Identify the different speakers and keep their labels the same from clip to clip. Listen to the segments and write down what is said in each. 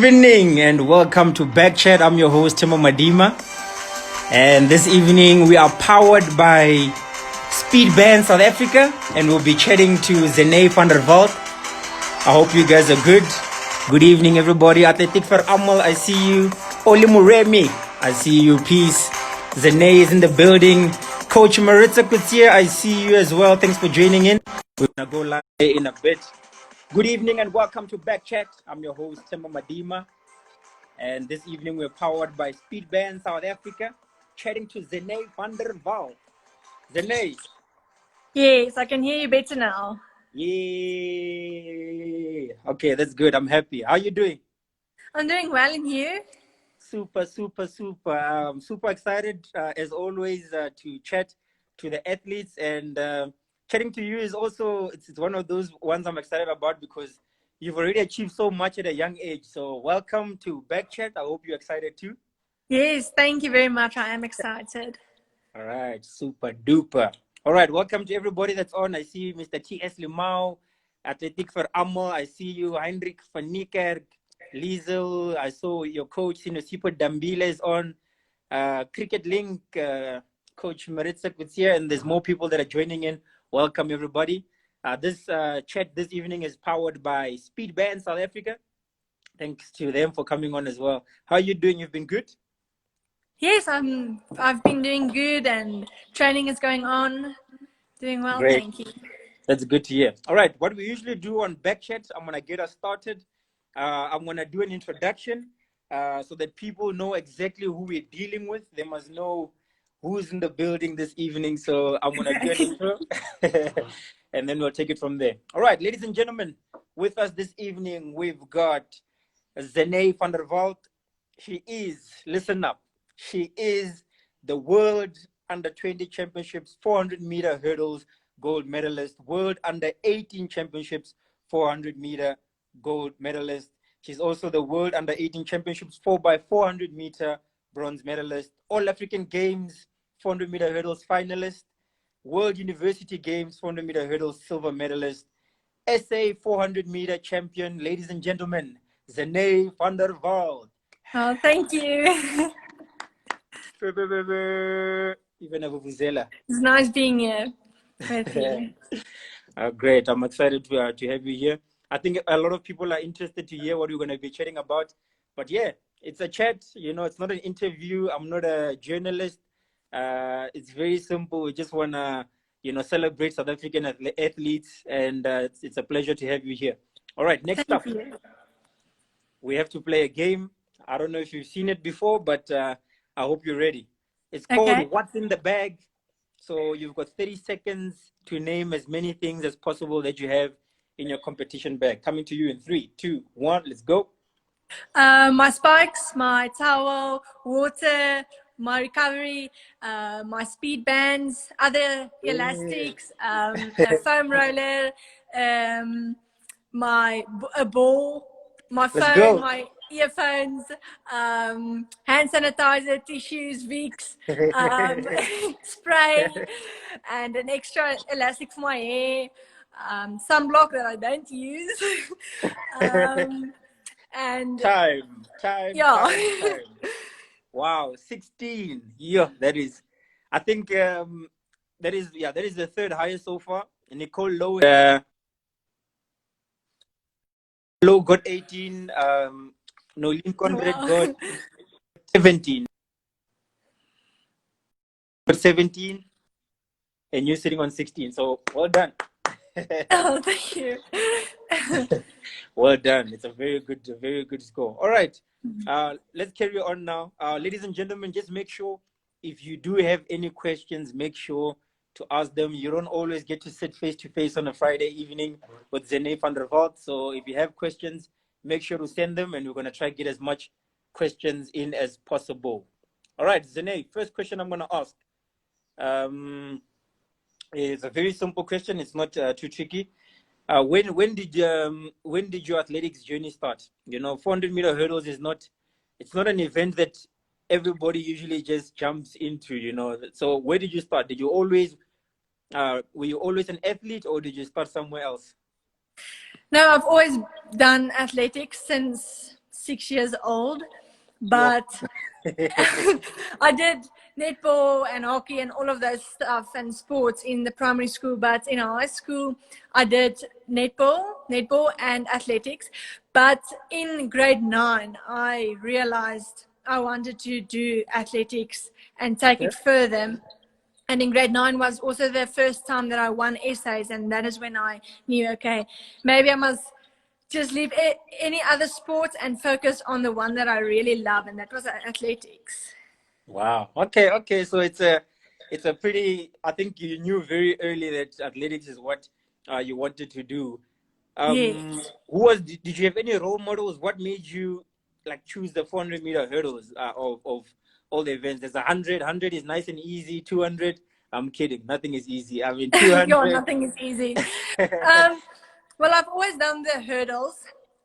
Speaker 1: Good evening and welcome to BackChat. I'm your host, Timo Madima. And this evening we are powered by Speed Band South Africa and we'll be chatting to Zeney van der Walt. I hope you guys are good. Good evening, everybody. Athletic for Amal, I see you. Oli Muremi, I see you. Peace. Zeney is in the building. Coach Maritza Kutia, I see you as well. Thanks for joining in. We're going to go live in a bit. Good evening and welcome to BackChat. I'm your host, Timo Madima. And this evening we're powered by Speed Band South Africa, chatting to Zeney van der Walt. Zeney.
Speaker 2: Yes, I can hear you better now.
Speaker 1: Yay. Okay, that's good. I'm happy. How are you doing?
Speaker 2: I'm doing well, and you?
Speaker 1: Super excited as always to chat to the athletes, and chatting to you is also it's one of those ones I'm excited about because you've already achieved so much at a young age. So welcome to BackChat. I hope you're excited too.
Speaker 2: Yes, thank you very much. I am excited.
Speaker 1: All right, super duper. All right, welcome to everybody that's on. I see Mr. T.S. Limau, Athletic for Amo. I see you, Heinrich van Niekerk, Liesel. I saw your coach, Sinosipho Dambile is on. Cricket Link, Coach Maritza Kutsia, and there's more people that are joining in. Welcome, everybody. This chat this evening is powered by Speed Band South Africa. Thanks to them for coming on as well. How are you doing? You've been good?
Speaker 2: Yes, I've been doing good, and training is going on. Doing well,
Speaker 1: Great.
Speaker 2: thank you.
Speaker 1: That's good to hear. All right, what we usually do on BackChat, I'm going to get us started. I'm going to do an introduction so that people know exactly who we're dealing with. They must know who's in the building this evening. So I'm going to do an intro and then we'll take it from there. All right, ladies and gentlemen, with us this evening, we've got Zeney van der Walt. She is, listen up, she is the World Under-20 Championships 400-meter hurdles gold medalist, World Under-18 Championships 400-meter gold medalist. She's also the World Under-18 Championships 4x400-meter bronze medalist, All African Games 400-meter hurdles finalist, World University Games 400-meter hurdles silver medalist, SA 400-meter champion. Ladies and gentlemen, Zeney van der Walt.
Speaker 2: Oh, thank you. It's nice being here with you.
Speaker 1: Great. I'm excited to have you here. I think a lot of people are interested to hear what we're going to be chatting about. But yeah, it's a chat. You know, it's not an interview. I'm not a journalist. It's very simple. We just want to, celebrate South African athletes. And it's a pleasure to have you here. All right, next up, we have to play a game. I don't know if you've seen it before, but I hope you're ready. It's called What's in the Bag. So you've got 30 seconds to name as many things as possible that you have in your competition bag. Coming to you in 3, 2, 1, let's go.
Speaker 2: My spikes, my towel, water, my recovery, my speed bands, other elastics, a foam roller, a ball, my phone, my earphones, hand sanitizer, tissues, Vicks, spray, and an extra elastic for my hair, sunblock that I don't use, and
Speaker 1: time.
Speaker 2: Yeah.
Speaker 1: Time. Wow, 16. Yeah, that is. I think that is the third highest so far. Nicole Low got 18. Nolene Conrad got 17. Got 17. And you're sitting on 16. So well done.
Speaker 2: Oh, thank you.
Speaker 1: Well done. It's a very good score. All right. Let's carry on now. Ladies and gentlemen, just make sure if you do have any questions, make sure to ask them. You don't always get to sit face to face on a Friday evening with Zeney van der Walt. So if you have questions, make sure to send them and we're going to try to get as much questions in as possible. All right, Zeney, first question I'm going to ask is a very simple question. It's not too tricky. When did your athletics journey start? 400-meter hurdles is not an event that everybody usually just jumps into. So where did you start? Did you always were you always an athlete, or did you start somewhere else?
Speaker 2: No, I've always done athletics since 6 years old,
Speaker 1: Wow.
Speaker 2: but I did netball and hockey and all of those stuff and sports in the primary school. But in high school, I did netball and athletics. But in grade 9, I realized I wanted to do athletics and take
Speaker 1: Okay.
Speaker 2: it further. And in grade 9 was also the first time that I won essays, and that is when I knew, okay, maybe I must just leave any other sports and focus on the one that I really love, and that was athletics.
Speaker 1: Wow. Okay. Okay. So it's a pretty. I think you knew very early that athletics is what you wanted to do.
Speaker 2: Yes.
Speaker 1: Who was? Did you have any role models? What made you like choose the 400-meter hurdles of all the events? There's 100. 100 is nice and easy. 200. I'm kidding. Nothing is easy. I mean,
Speaker 2: Yeah,
Speaker 1: 200.
Speaker 2: nothing is easy. Um, well, I've always done the hurdles,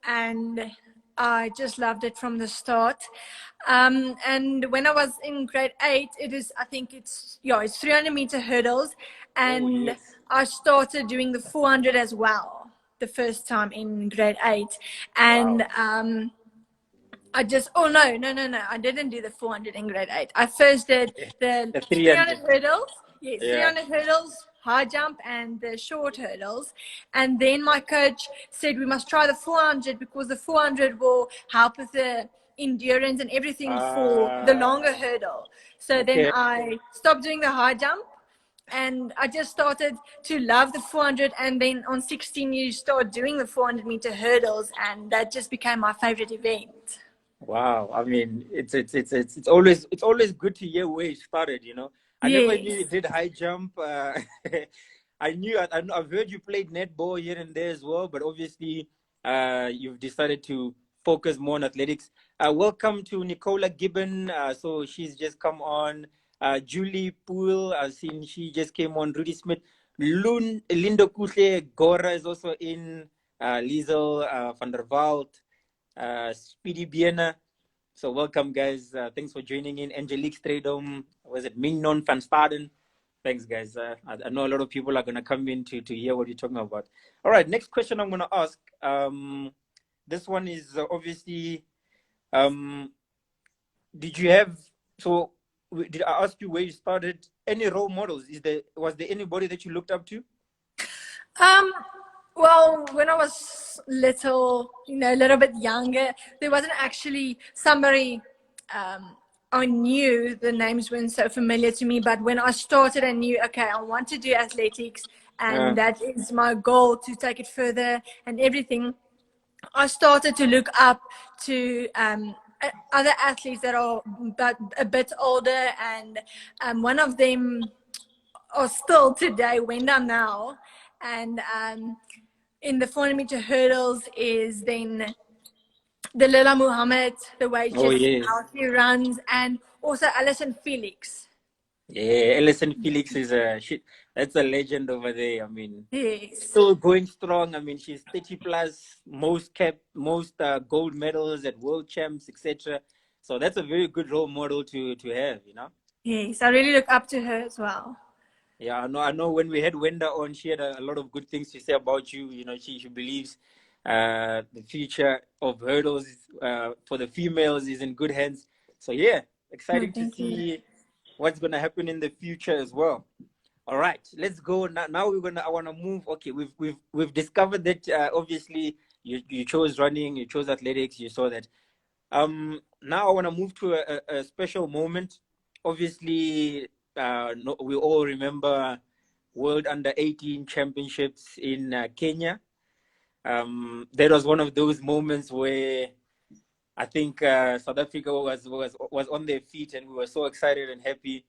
Speaker 2: and I just loved it from the start. And when I was in grade 8, I think it's 300-meter hurdles,
Speaker 1: Oh
Speaker 2: and
Speaker 1: yes.
Speaker 2: I started doing the 400 as well the first time in grade 8, and
Speaker 1: Wow.
Speaker 2: I just, oh no. I didn't do the 400 in grade 8. I first did the
Speaker 1: The
Speaker 2: 300
Speaker 1: 300.
Speaker 2: hurdles. Yes,
Speaker 1: Yeah.
Speaker 2: 300 hurdles, high jump, and the short hurdles. And then my coach said we must try the 400 because the 400 will help with the endurance and everything for the longer
Speaker 1: Uh,
Speaker 2: hurdle. So then
Speaker 1: okay.
Speaker 2: I stopped doing the high jump and I just started to love the 400. And then on 16, you start doing the 400-meter hurdles, and that just became my favorite event.
Speaker 1: Wow, I mean, it's always good to hear where you started. I never knew you
Speaker 2: Yes.
Speaker 1: did high jump. I've heard you played netball here and there as well, but obviously, you've decided to focus more on athletics. Welcome to Nicola Gibbon. So she's just come on. Julie Poole, I've seen she just came on. Rudy Smith, Lindo Kuhle, Gora is also in. Liesel van der Walt. Speedy Biena. So welcome, guys. Thanks for joining in. Angelique Stradom, was it Mignon van Staden? Thanks, guys. I know a lot of people are going to come in to hear what you're talking about. All right, next question I'm going to ask. This one is obviously, um, did you have, so did I ask you where you started? Any role models? Was there anybody that you looked up to?
Speaker 2: Um, well, when I was little, a little bit younger, there wasn't actually somebody I knew. The names weren't so familiar to me. But when I started, I knew, okay, I want to do athletics,
Speaker 1: Uh,
Speaker 2: and that is my goal to take it further and everything. I started to look up to other athletes that are but a bit older, and one of them, or still today, Wenda now, and in the 400-meter hurdles is then the Lila Muhammad, the way
Speaker 1: oh,
Speaker 2: just
Speaker 1: yes.
Speaker 2: how she runs, and also Alison Felix.
Speaker 1: Yeah, Ellison Felix is that's a legend over there. I mean,
Speaker 2: Yes,
Speaker 1: still going strong. I mean, she's 30 plus, most gold medals at world champs, etc. So that's a very good role model to have.
Speaker 2: yes, I really look up to her as well.
Speaker 1: Yeah, I know when we had Wenda on, she had a lot of good things to say about you. She believes the future of hurdles for the females is in good hands. So yeah,
Speaker 2: No,
Speaker 1: exciting to
Speaker 2: thank you.
Speaker 1: see what's going to happen in the future as well. All right, let's go now. Now I want to move. Okay, we've discovered that obviously you chose running, you chose athletics, you saw that. Now I want to move to a special moment. Obviously, no, we all remember World Under 18 Championships in Kenya. That was one of those moments where I think South Africa was on their feet, and we were so excited and happy.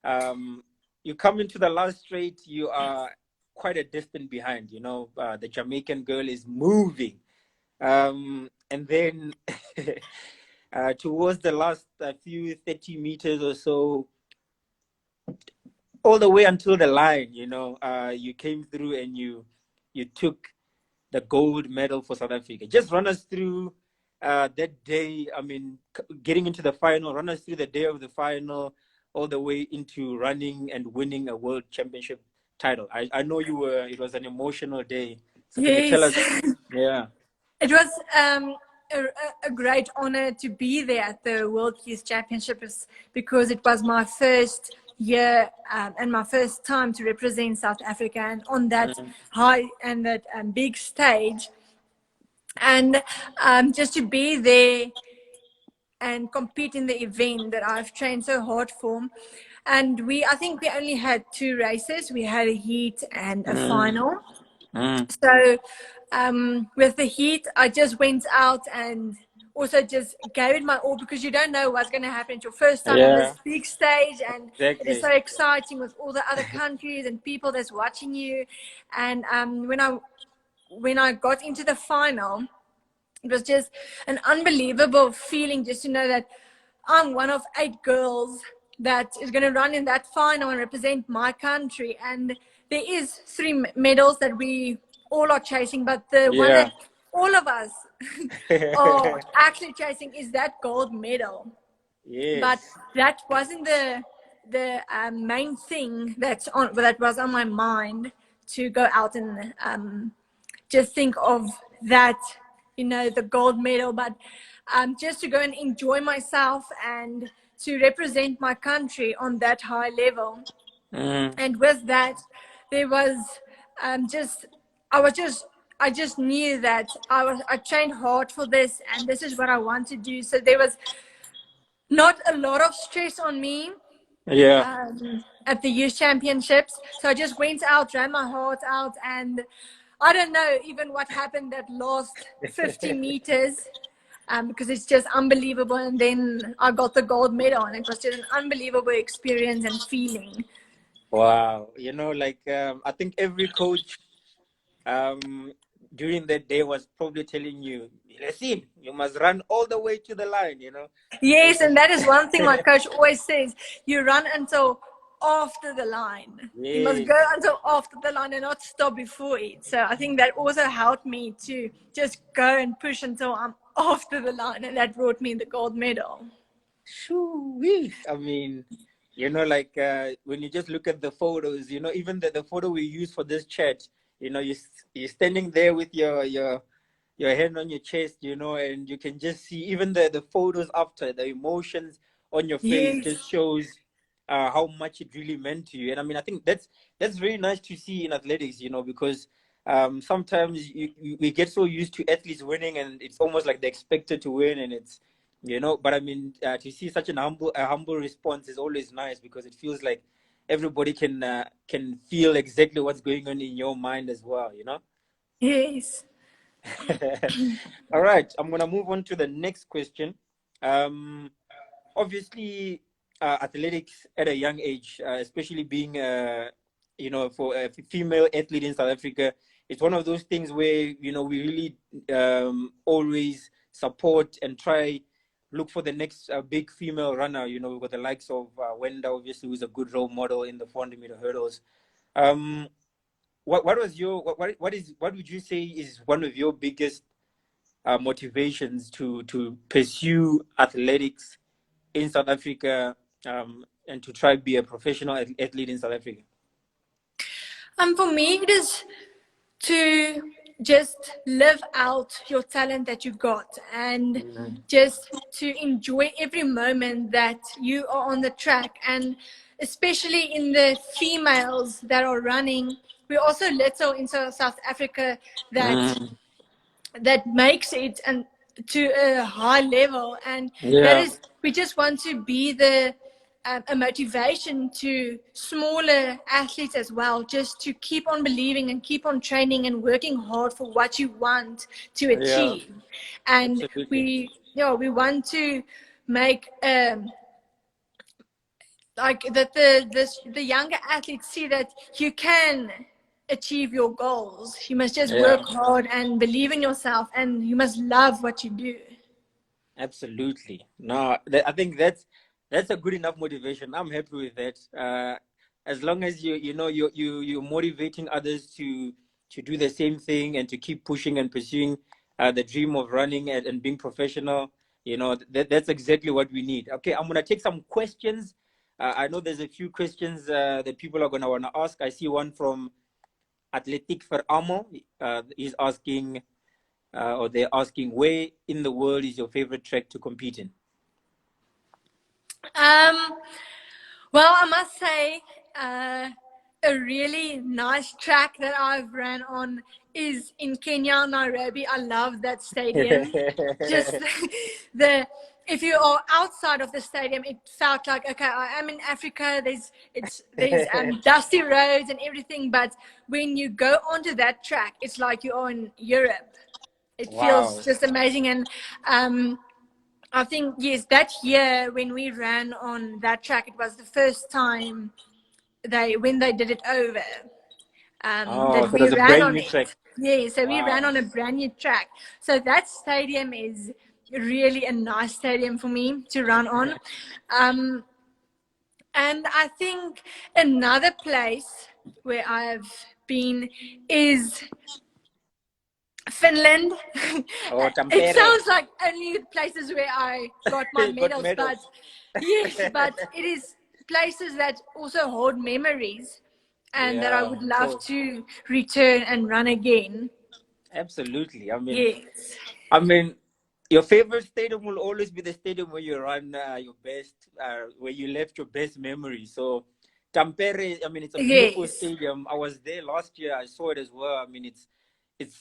Speaker 1: um, you come into the last straight, you are quite a distance behind. The Jamaican girl is moving. And then towards the last few 30 meters or so, all the way until the line, you came through and you took the gold medal for South Africa. Just run us through that day. I mean, getting into the final, run us through the day of the final, all the way into running and winning a world championship title. I know it was an emotional day. So can you tell
Speaker 2: Yes,
Speaker 1: us? Yeah.
Speaker 2: it was. a great honor to be there at the World Youth Championships because it was my first year and my first time to represent South Africa, and on that high and that big stage, and just to be there and compete in the event that I've trained so hard for. And I think we only had 2 races. We had a heat and a final. So with the heat, I just went out and also just gave it my all, because you don't know what's going to happen. It's your first time on this
Speaker 1: Yeah,
Speaker 2: big stage, and it is
Speaker 1: exactly.
Speaker 2: so exciting with all the other countries and people that's watching you. And when I got into the final, it was just an unbelievable feeling just to know that I'm one of 8 girls that is going to run in that final and represent my country. And there is 3 medals that we all are chasing, but the one
Speaker 1: Yeah.
Speaker 2: that all of us are actually chasing is that gold medal. But
Speaker 1: Yes.
Speaker 2: that wasn't the main thing that was on my mind, to go out and just think of that, the gold medal, but just to go and enjoy myself and to represent my country on that high level. And with that, there was just, I just knew that I trained hard for this, and this is what I want to do. So there was not a lot of stress on me
Speaker 1: Yeah.
Speaker 2: at the youth championships. So I just went out, ran my heart out, and I don't know even what happened that last 50 meters, because it's just unbelievable. And then I got the gold medal, and it was just an unbelievable experience and feeling.
Speaker 1: Wow. I think every coach during that day was probably telling you, listen, you must run all the way to the line.
Speaker 2: Yes, and that is one thing my coach always says: you run until after the line. You must
Speaker 1: Yes.
Speaker 2: go until after the line and not stop before it. So I think that also helped me to just go and push until I'm after the line, and that brought me the gold medal.
Speaker 1: Shoo-wee. I mean, when you just look at the photos, even the photo we use for this chat, you're standing there with your hand on your chest, and you can just see even the photos after, the emotions on your face
Speaker 2: Yes.
Speaker 1: just shows how much it really meant to you. And I mean, I think that's very nice to see in athletics, because sometimes we get so used to athletes winning, and it's almost like they're expected to win, and it's but I mean, to see such a humble response is always nice, because it feels like everybody can feel exactly what's going on in your mind as well.
Speaker 2: Yes.
Speaker 1: All right, I'm gonna move on to the next question. Um, Obviously, athletics at a young age, especially being for a female athlete in South Africa, it's one of those things where we really always support and try look for the next big female runner. We've got the likes of Wenda, obviously, who's a good role model in the 400-meter hurdles. Um, what was your what would you say is one of your biggest motivations to pursue athletics in South Africa, and to try to be a professional athlete in South Africa?
Speaker 2: For me, it is to just live out your talent that you got, and just to enjoy every moment that you are on the track. And especially in the females that are running, we're also little in South Africa that makes it and to a high level, and that
Speaker 1: Yeah,
Speaker 2: is, we just want to be the a motivation to smaller athletes as well, just to keep on believing and keep on training and working hard for what you want to
Speaker 1: yeah,
Speaker 2: achieve. And
Speaker 1: absolutely.
Speaker 2: we want to make like that the younger athletes see that you can achieve your goals. You must just
Speaker 1: Yeah,
Speaker 2: work hard and believe in yourself, and you must love what you do.
Speaker 1: absolutely. No, I think that's a good enough motivation. I'm happy with that. As long as you're motivating others to do the same thing and to keep pushing and pursuing the dream of running and being professional. That's exactly what we need. Okay, I'm gonna take some questions. I know there's a few questions that people are gonna wanna ask. I see one from Athletic for Amo. He's asking, or they're asking, where in the world is your favorite track to compete in?
Speaker 2: Well, I must say, a really nice track that I've ran on is in Kenya, Nairobi. I love that stadium. Just the if you are outside of the stadium, it felt like, okay, I am in Africa. There's dusty roads and everything, but when you go onto that track, it's like you're in Europe. It feels
Speaker 1: Wow.
Speaker 2: just amazing. And I think, yes, that year when we ran on that track, it was the first time when they did it over,
Speaker 1: Oh,
Speaker 2: that
Speaker 1: so it
Speaker 2: we
Speaker 1: was a
Speaker 2: ran
Speaker 1: brand
Speaker 2: on
Speaker 1: new
Speaker 2: it.
Speaker 1: track.
Speaker 2: Yeah, so we ran
Speaker 1: Wow.
Speaker 2: on a brand new track. So that stadium is really a nice stadium for me to run on. And I think another place where I've been is Finland.
Speaker 1: Oh,
Speaker 2: It
Speaker 1: Tampere.
Speaker 2: sounds like only places where I got my
Speaker 1: You got
Speaker 2: medals, but
Speaker 1: medals.
Speaker 2: yes, but it is places that also hold memories and that I
Speaker 1: Yeah,
Speaker 2: would
Speaker 1: of
Speaker 2: love
Speaker 1: course.
Speaker 2: to return and run again.
Speaker 1: Absolutely.
Speaker 2: Yes.
Speaker 1: I mean, your favorite stadium will always be the stadium where you run your best, where you left your best memory. So, Tampere, I mean, it's a beautiful
Speaker 2: Yes.
Speaker 1: stadium. I was there last year. I saw it as well. I mean, it's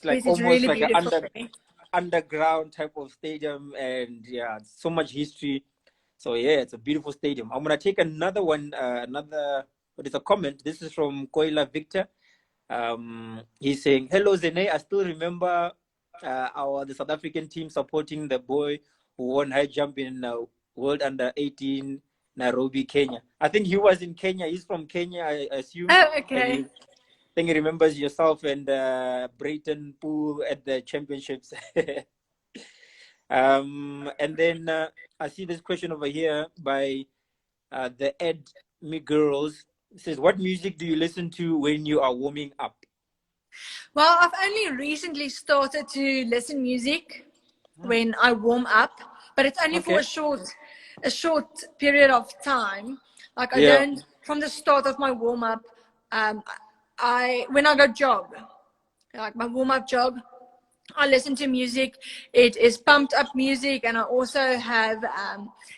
Speaker 1: like
Speaker 2: Yes, it's
Speaker 1: almost
Speaker 2: really
Speaker 1: like an
Speaker 2: beautiful there.
Speaker 1: underground type of stadium, and yeah, so much history. So yeah, it's a beautiful stadium. I'm gonna take another one. What is a comment? This is from Koila Victor. He's saying, "Hello Zeney, I still remember the South African team supporting the boy who won high jump in World Under 18 Nairobi, Kenya. I think he was in Kenya. He's from Kenya, I assume,
Speaker 2: Oh,
Speaker 1: and
Speaker 2: okay.
Speaker 1: I think he remembers yourself and Brayton Poole at the championships." And then I see this question over here by the Ed Me Girls. It says, "What music do you listen to when you are warming up?"
Speaker 2: Well, I've only recently started to listen music when I warm up, but it's only for
Speaker 1: Okay.
Speaker 2: a short period of time. Like I
Speaker 1: Yeah.
Speaker 2: don't from the start of my warm up. Um, I when I go jog, like my warm up jog, I listen to music. It is pumped up music, and I also have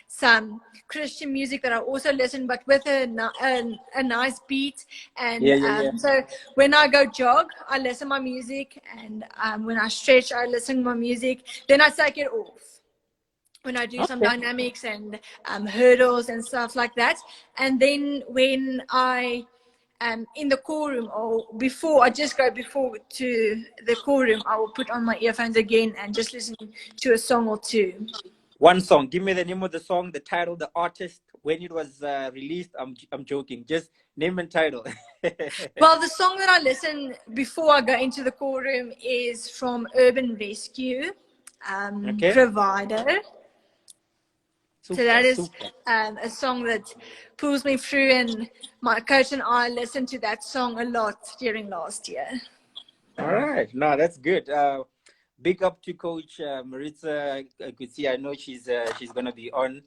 Speaker 2: some Christian music that I also listen, but with a nice beat. And
Speaker 1: Yeah, yeah, yeah.
Speaker 2: so when I go jog, I listen my music, and when I stretch, I listen to my music. Then I take it off when I do some
Speaker 1: Okay.
Speaker 2: dynamics and hurdles and stuff like that. And then when I am in the core room, or before I just go before to the core room, I will put on my earphones again and just listen to a song or two.
Speaker 1: One song. Give me the name of the song, the title, the artist, when it was released. I'm joking. Just name and title.
Speaker 2: Well, the song that I listen before I go into the core room is from Urban Rescue,
Speaker 1: Okay.
Speaker 2: Provider. So
Speaker 1: Super,
Speaker 2: that is
Speaker 1: super.
Speaker 2: a song that pulls me through, and my coach and I listened to that song a lot during last year.
Speaker 1: All right. No, that's good. Big up to Coach Maritza. I could see. I know she's gonna be on,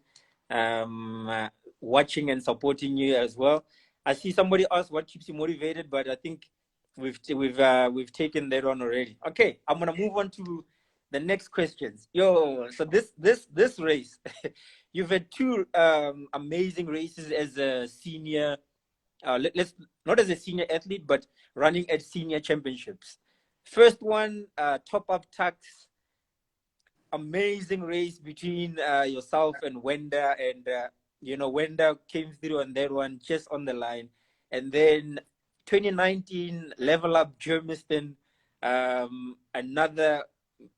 Speaker 1: watching and supporting you as well. I see somebody asked what keeps you motivated, but I think we've taken that on already. Okay, I'm gonna move on to the next questions. Yo, so this race, you've had two amazing races as a senior. Let's not as a senior athlete, but running at senior championships. First one, top up tax, amazing race between yourself and Wenda, and Wenda came through on that one, just on the line. And then 2019 level up Germiston, another,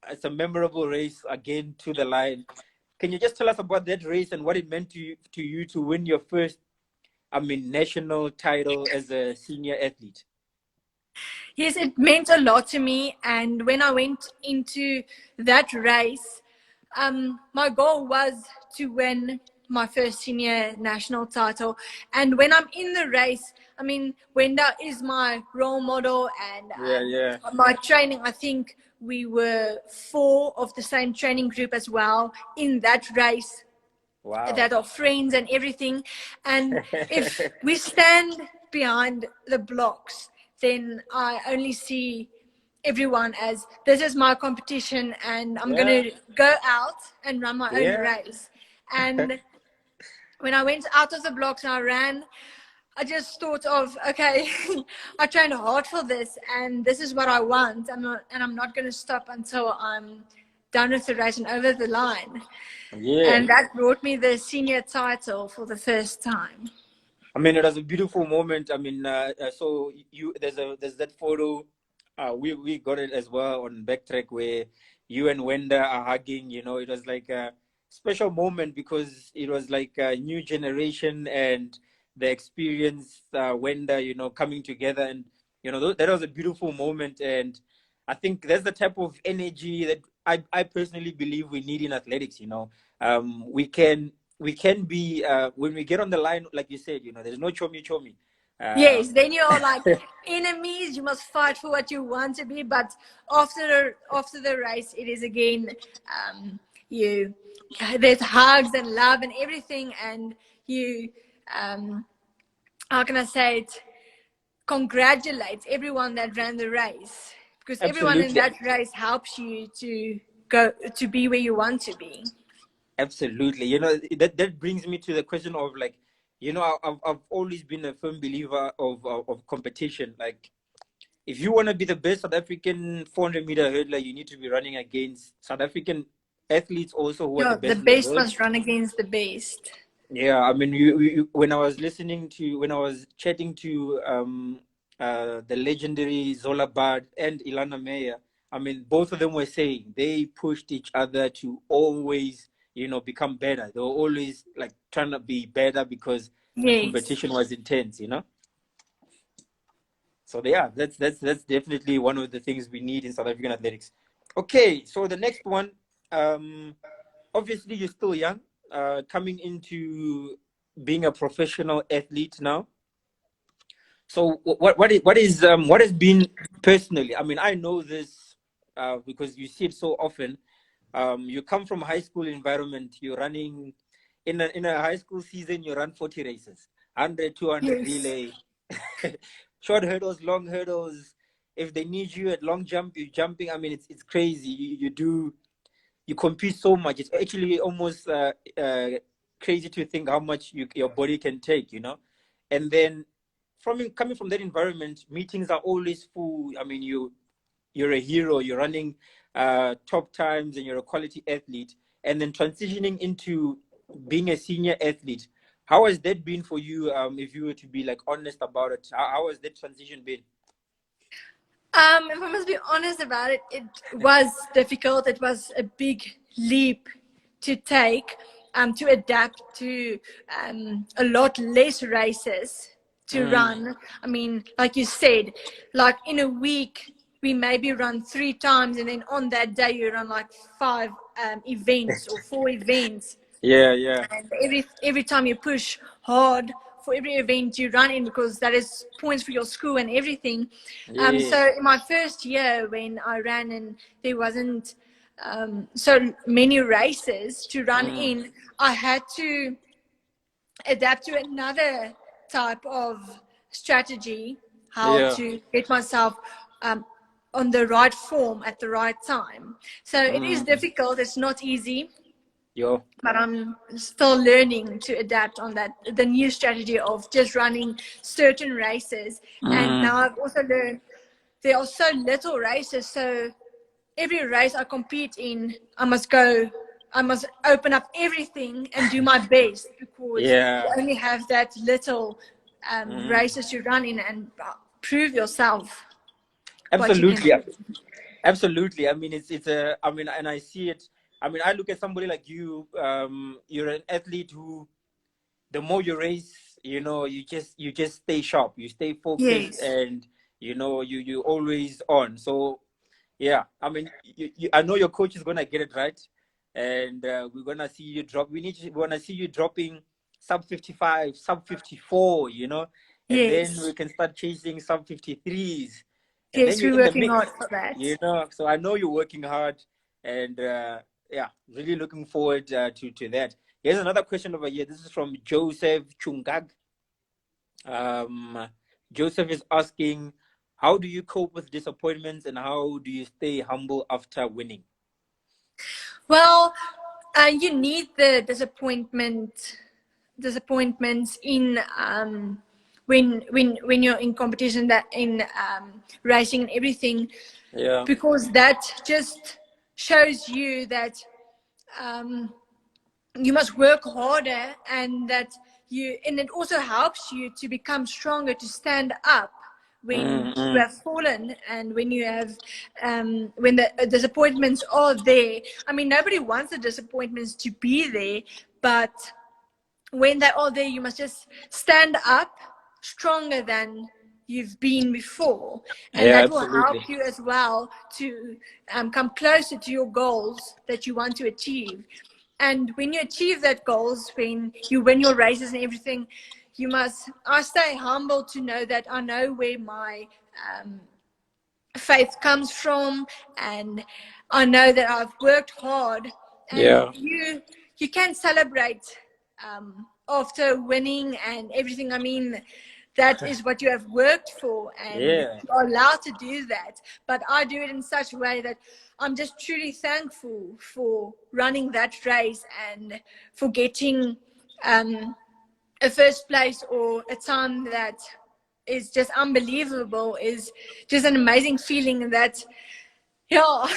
Speaker 1: it's a memorable race again to the line. Can you just tell us about that race and what it meant to you to win your first, national title as a senior athlete?
Speaker 2: Yes, it meant a lot to me. And when I went into that race, my goal was to win my first senior national title. And when I'm in the race, I mean, Wenda is my role model, and
Speaker 1: Yeah, yeah.
Speaker 2: my training, I think we were 4 of the same training group as well in that race,
Speaker 1: Wow.
Speaker 2: that are friends and everything. And if we stand behind the blocks, then I only see everyone as this is my competition and I'm
Speaker 1: Yeah.
Speaker 2: going to go out and run my own
Speaker 1: Yeah.
Speaker 2: race. And when I went out of the blocks and I ran, I just thought of, okay, I trained hard for this and this is what I want. I'm not going to stop until I'm done with the race and over the line.
Speaker 1: Yeah.
Speaker 2: And that brought me the senior title for the first time.
Speaker 1: I mean, it was a beautiful moment. I mean, so there's that photo. We got it as well on Backtrack where you and Wenda are hugging. You know, it was like a special moment because it was like a new generation and the experience. Wenda, you know, coming together, and you know that was a beautiful moment. And I think that's the type of energy that I personally believe we need in athletics. You know, we can be when we get on the line, like you said, you know, there's no chomi chomi.
Speaker 2: Yes, then you're like enemies. You must fight for what you want to be. But after the race, it is again you. There's hugs and love and everything, and you. How can I say it? Congratulate everyone that ran the race because everyone in
Speaker 1: Absolutely,
Speaker 2: that race helps you to go to be where you want to be.
Speaker 1: absolutely. You know, that brings me to the question of like, you know, I've always been a firm believer of competition. Like, if you want to be the best South African 400-meter hurdler, you need to be running against South African athletes also who are the
Speaker 2: Yeah, the
Speaker 1: best in the
Speaker 2: best
Speaker 1: world.
Speaker 2: must run against the best.
Speaker 1: Yeah, I mean, when I was when I was chatting to the legendary Zola Bard and Ilana Meyer, I mean, both of them were saying they pushed each other to always, you know, become better. They were always like trying to be better because the
Speaker 2: Yes.
Speaker 1: competition was intense, you know. So yeah, that's definitely one of the things we need in South African athletics. Okay, so the next one, um, obviously you're still young, coming into being a professional athlete now. So what has been personally? I mean, I know this because you see it so often. You come from high school environment. You're running in a high school season. You run 40 races, 100, 200
Speaker 2: Yes.
Speaker 1: relay, short hurdles, long hurdles. If they need you at long jump, you're jumping. I mean, it's crazy. You compete so much. It's actually almost crazy to think how much your body can take, you know. And then coming from that environment, meetings are always full. I mean, you're a hero. You're running top times, and you're a quality athlete. And then transitioning into being a senior athlete, how has that been for you? If you were to be like honest about it, how has that transition been?
Speaker 2: If I must be honest about it, it was difficult. It was a big leap to take, to adapt to a lot less races to
Speaker 1: Mm,
Speaker 2: run. I mean, like you said, like in a week, we maybe run 3 times, and then on that day, you run like 5 events or 4 events.
Speaker 1: yeah, yeah,
Speaker 2: And every time you push hard for every event you run in because that is points for your school and everything.
Speaker 1: yeah.
Speaker 2: So in my first year when I ran and there wasn't so many races to run
Speaker 1: Mm,
Speaker 2: in, I had to adapt to another type of strategy, how
Speaker 1: yeah.
Speaker 2: to get myself um, on the right form at the right time. So it is
Speaker 1: Mm,
Speaker 2: difficult. It's not easy,
Speaker 1: yo.
Speaker 2: but I'm still learning to adapt on that, the new strategy of just running certain races. And
Speaker 1: Mm,
Speaker 2: now I've also learned there are so little races. So every race I compete in, I must open up everything and do my best because you
Speaker 1: yeah.
Speaker 2: only have that little
Speaker 1: Mm,
Speaker 2: races to run in and prove yourself what you can
Speaker 1: absolutely.
Speaker 2: do.
Speaker 1: Absolutely. I mean, it's a. I mean, and I see it. I mean, I look at somebody like you. You're an athlete who, the more you race, you know, you just stay sharp. You stay focused,
Speaker 2: Yes,
Speaker 1: and you know, you always on. So, yeah. I mean, I know your coach is gonna get it right, and we're gonna see you drop. We wanna see you dropping sub 55, sub 54. You know, and then we
Speaker 2: yes,
Speaker 1: can start chasing sub 53s, and then
Speaker 2: yes,
Speaker 1: you're
Speaker 2: we're
Speaker 1: in the
Speaker 2: working
Speaker 1: mix.
Speaker 2: hard for that.
Speaker 1: You know, so I know you're working hard, and yeah, really looking forward to that. Here's another question over here. This is from Joseph Chungag. Um, Joseph is asking, how do you cope with disappointments, and how do you stay humble after winning?
Speaker 2: Well, you need the disappointments in when you're in competition, that in racing and everything,
Speaker 1: Yeah.
Speaker 2: because that just shows you that you must work harder, and it also helps you to become stronger, to stand up when you
Speaker 1: Mm-hmm.
Speaker 2: have fallen, and when you have when the disappointments are there. I mean, nobody wants the disappointments to be there, but when they are there, you must just stand up stronger than you've been before, and
Speaker 1: Yeah,
Speaker 2: that will help
Speaker 1: absolutely.
Speaker 2: you as well to come closer to your goals that you want to achieve. And when you achieve that goals, when you win your races and everything, I stay humble to know that I know where my faith comes from, and I know that I've worked hard, and
Speaker 1: Yeah.
Speaker 2: you can celebrate after winning and everything. I mean, that is what you have worked for, and
Speaker 1: Yeah.
Speaker 2: you are allowed to do that. But I do it in such a way that I'm just truly thankful for running that race, and for getting a first place or a time that is just unbelievable, is just an amazing feeling. That, yeah,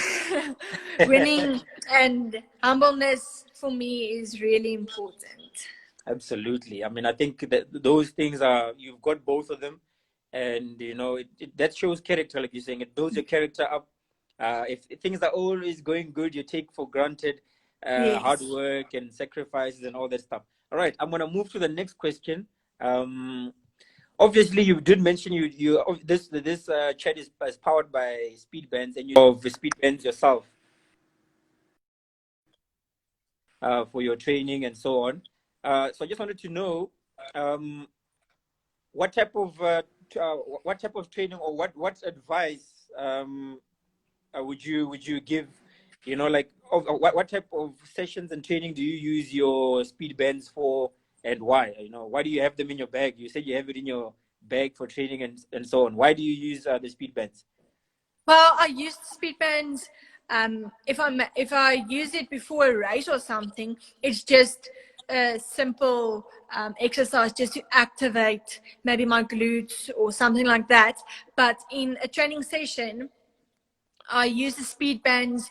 Speaker 2: winning and humbleness for me is really important.
Speaker 1: Absolutely. I mean, I think that those things are, you've got both of them, and that shows character, like you're saying. It builds your character up. If things are always going good, you take for granted hard
Speaker 2: Yes.
Speaker 1: work and sacrifices and all that stuff. All right, I'm gonna move to the next question. Um, Obviously, you did mention this chat is powered by speed bands, and you have speed bands yourself for your training and so on. So I just wanted to know. Um, what type of what type of training, or what advice would you give, like, what type of sessions and training do you use your speed bands for, and why? Why do you have them in your bag? You said you have it in your bag for training and so on. Why do you use the speed bands?
Speaker 2: Well, I use the speed bands. If I use it before a race or something, it's just a simple exercise just to activate maybe my glutes or something like that. But in a training session, I use the speed bands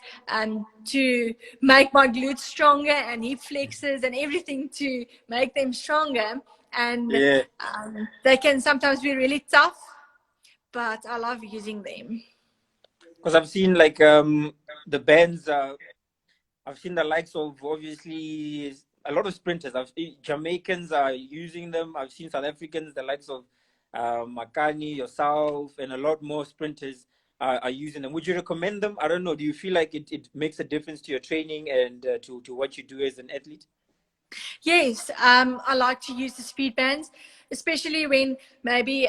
Speaker 2: to make my glutes stronger, and hip flexors and everything to make them stronger. And
Speaker 1: Yeah,
Speaker 2: they can sometimes be really tough, but I love using them.
Speaker 1: because I've seen, like, the bands. I've seen the likes of, obviously, a lot of sprinters. I've seen Jamaicans are using them. I've seen South Africans, the likes of Makani, yourself, and a lot more sprinters are using them. Would you recommend them? I don't know. Do you feel like it makes a difference to your training and to what you do as an athlete?
Speaker 2: Yes, I like to use the speed bands, especially when maybe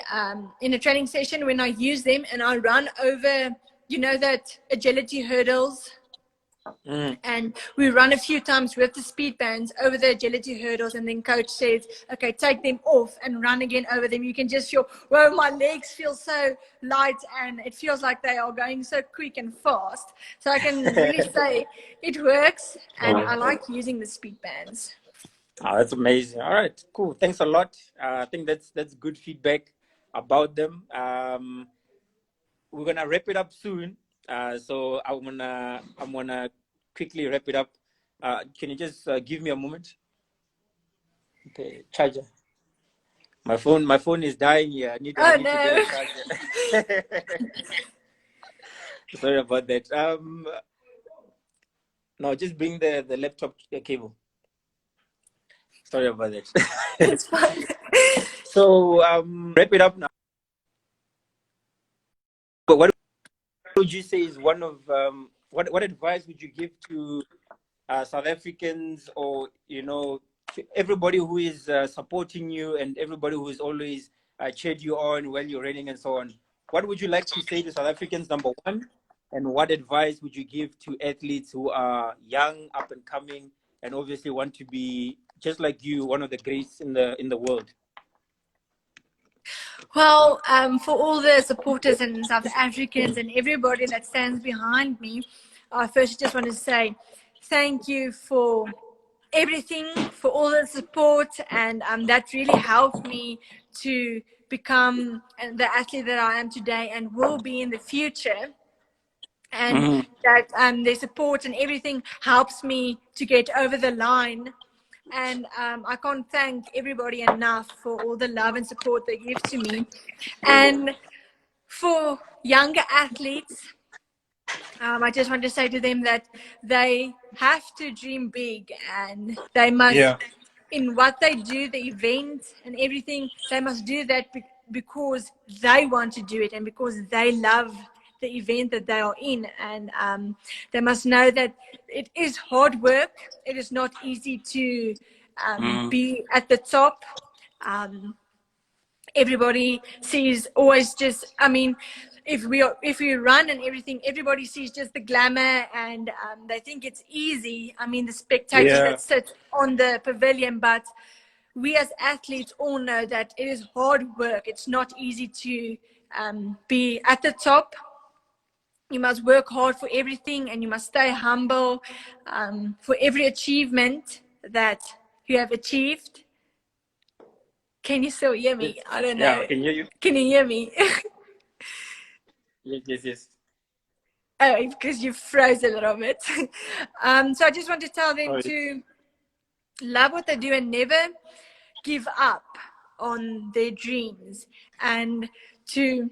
Speaker 2: in a training session when I use them and I run over, that agility hurdles,
Speaker 1: Mm.
Speaker 2: and we run a few times with the speed bands over the agility hurdles, and then coach says, okay, take them off and run again over them. You can just feel, whoa, my legs feel so light, and it feels like they are going so quick and fast. So I can really say it works, and I like using the speed bands.
Speaker 1: Oh, that's amazing. All right, cool. Thanks a lot. I think that's good feedback about them. We're gonna wrap it up soon. So I'm gonna quickly wrap it up. Can you just give me a moment? Okay, charger. My phone is dying here. I
Speaker 2: Oh
Speaker 1: need to get a
Speaker 2: no.
Speaker 1: charger. Sorry about that. No, just bring the laptop cable. Sorry about that.
Speaker 2: It's fun.
Speaker 1: So wrap it up now. But what would you say is one of what advice would you give to South Africans, or to everybody who is supporting you, and everybody who is always cheered you on when you're running and so on? What would you like to say to South Africans, number one, and what advice would you give to athletes who are young, up and coming, and obviously want to be just like you, one of the greats in the world?
Speaker 2: Well, for all the supporters and South Africans and everybody that stands behind me, I first just want to say thank you for everything, for all the support, and that really helped me to become the athlete that I am today and will be in the future. And
Speaker 1: Mm-hmm.
Speaker 2: that their support and everything helps me to get over the line. And I can't thank everybody enough for all the love and support they give to me. And for younger athletes, I just want to say to them that they have to dream big, and they must,
Speaker 1: Yeah.
Speaker 2: in what they do, the event and everything, they must do that because they want to do it and because they love the event that they are in. And they must know that it is hard work. It is not easy to
Speaker 1: Mm.
Speaker 2: be at the top. Um, Everybody sees always just, I mean, if we run and everything, everybody sees just the glamour, and they think it's easy. I mean, the spectators
Speaker 1: Yeah.
Speaker 2: that sit on the pavilion, but we as athletes all know that it is hard work. It's not easy to be at the top. You must work hard for everything, and you must stay humble for every achievement that you have achieved. Can you still hear
Speaker 1: Yes.
Speaker 2: me? I don't
Speaker 1: Yeah,
Speaker 2: know.
Speaker 1: I can hear you.
Speaker 2: Can you hear me?
Speaker 1: Yes, yes, yes.
Speaker 2: Oh, because you froze a little bit. So I just want to tell them
Speaker 1: Sorry.
Speaker 2: to love what they do and never give up on their dreams, and to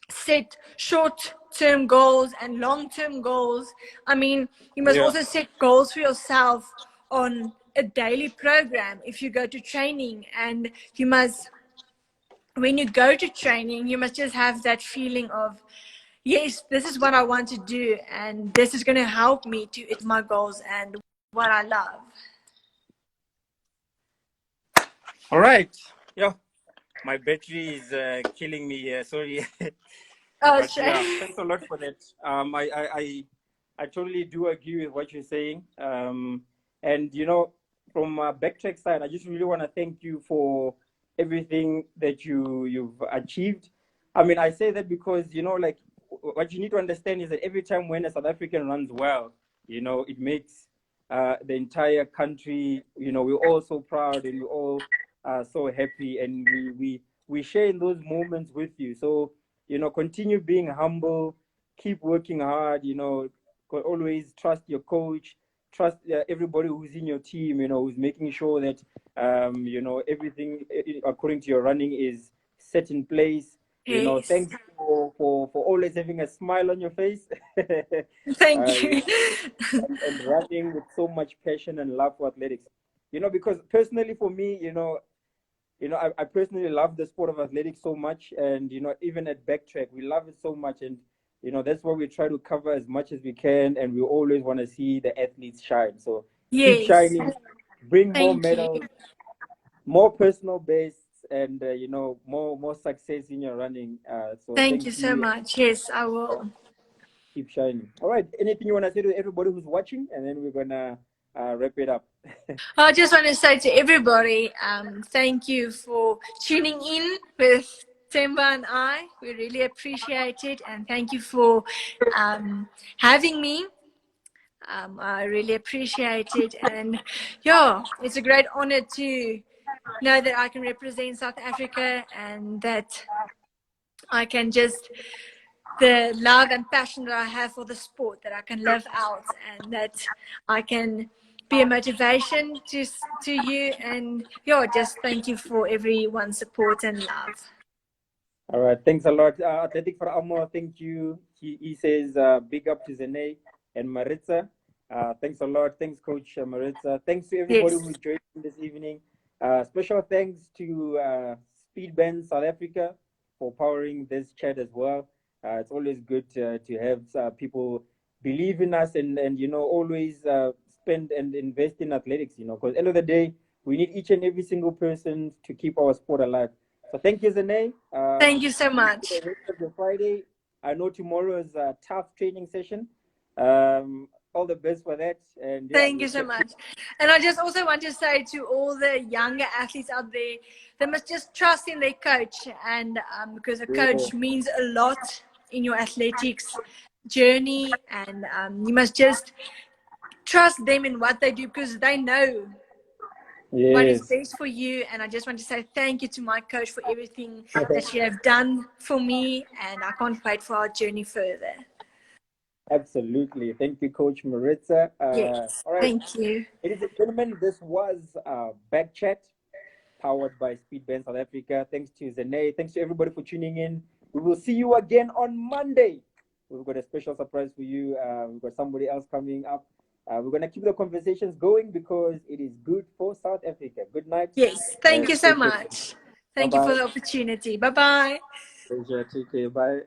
Speaker 2: set short-term goals and long-term goals. I mean, you must
Speaker 1: Yeah.
Speaker 2: also set goals for yourself on a daily program if you go to training, and you must, when you go to training, you must just have that feeling of, yes, this is what I want to do, and this is going to help me to hit my goals and what I love.
Speaker 1: All right. Yeah. My battery is killing me here. Sorry.
Speaker 2: Oh,
Speaker 1: But yeah,
Speaker 2: shame.
Speaker 1: thanks a lot for that. I totally do agree with what you're saying. And from Backtrack side, I just really want to thank you for everything that you've achieved. I mean, I say that because like what you need to understand is that every time when a South African runs well, it makes the entire country. We're all so proud and we're all so happy, and we share in those moments with you. So continue being humble, keep working hard, always trust your coach, trust everybody who's in your team, who's making sure that, everything according to your running is set in place.
Speaker 2: Yes.
Speaker 1: Thanks for always having a smile on your face.
Speaker 2: Thank
Speaker 1: You
Speaker 2: you.
Speaker 1: know, and running with so much passion and love for athletics. Because personally for me, I personally love the sport of athletics so much, and even at Backtrack, we love it so much, and that's what we try to cover as much as we can, and we always want to see the athletes shine. So keep
Speaker 2: Yes.
Speaker 1: shining, bring more
Speaker 2: Thank you.
Speaker 1: medals, more personal bests, and more success in your running. So
Speaker 2: Thank
Speaker 1: thank
Speaker 2: you so
Speaker 1: you.
Speaker 2: much. Yes, I will.
Speaker 1: Keep shining. All right. Anything you want to say to everybody who's watching, and then we're gonna wrap it up.
Speaker 2: I just want to say to everybody, thank you for tuning in with Temba and I. We really appreciate it, and thank you for having me. I really appreciate it, and yeah, it's a great honor to know that I can represent South Africa, and that I can just, the love and passion that I have for the sport, that I can live out, and that I can be a motivation to you. And yeah, just thank you for everyone's support and love.
Speaker 1: All right, thanks a lot. Athletic for Amo, thank you. He says big up to Zeney and Maritza. Thanks a lot. Thanks, Coach Maritza. Thanks to everybody
Speaker 2: Yes.
Speaker 1: who joined this evening. Special thanks to Speedband South Africa for powering this chat as well. It's always good to have people believe in us, and always spend and invest in athletics. Because end of the day, we need each and every single person to keep our sport alive. So thank you, Zeney.
Speaker 2: Thank you so
Speaker 1: Enjoy
Speaker 2: much.
Speaker 1: the rest of the Friday. I know tomorrow is a tough training session. all the best for that. And yeah,
Speaker 2: Thank you so much. And I just also want to say to all the younger athletes out there, they must just trust in their coach, and because a coach means a lot in your athletics journey, and you must just trust them in what they do because they know what is
Speaker 1: yes.
Speaker 2: best for you. And I just want to say thank you to my coach for everything that you have done for me, and I can't wait for our journey further.
Speaker 1: Absolutely. Thank you, Coach Maritza.
Speaker 2: Yes,
Speaker 1: All right.
Speaker 2: thank you.
Speaker 1: Ladies and gentlemen, this was BackChat, powered by Speedband South Africa. Thanks to Zeney. Thanks to everybody for tuning in. We will see you again on Monday. We've got a special surprise for you. We've got somebody else coming up. We're going to keep the conversations going because it is good for South Africa. Good night.
Speaker 2: Yes, thank you so much. Thank you for
Speaker 1: Bye-bye.
Speaker 2: the opportunity. Bye-bye.
Speaker 1: Pleasure. Take care. Bye.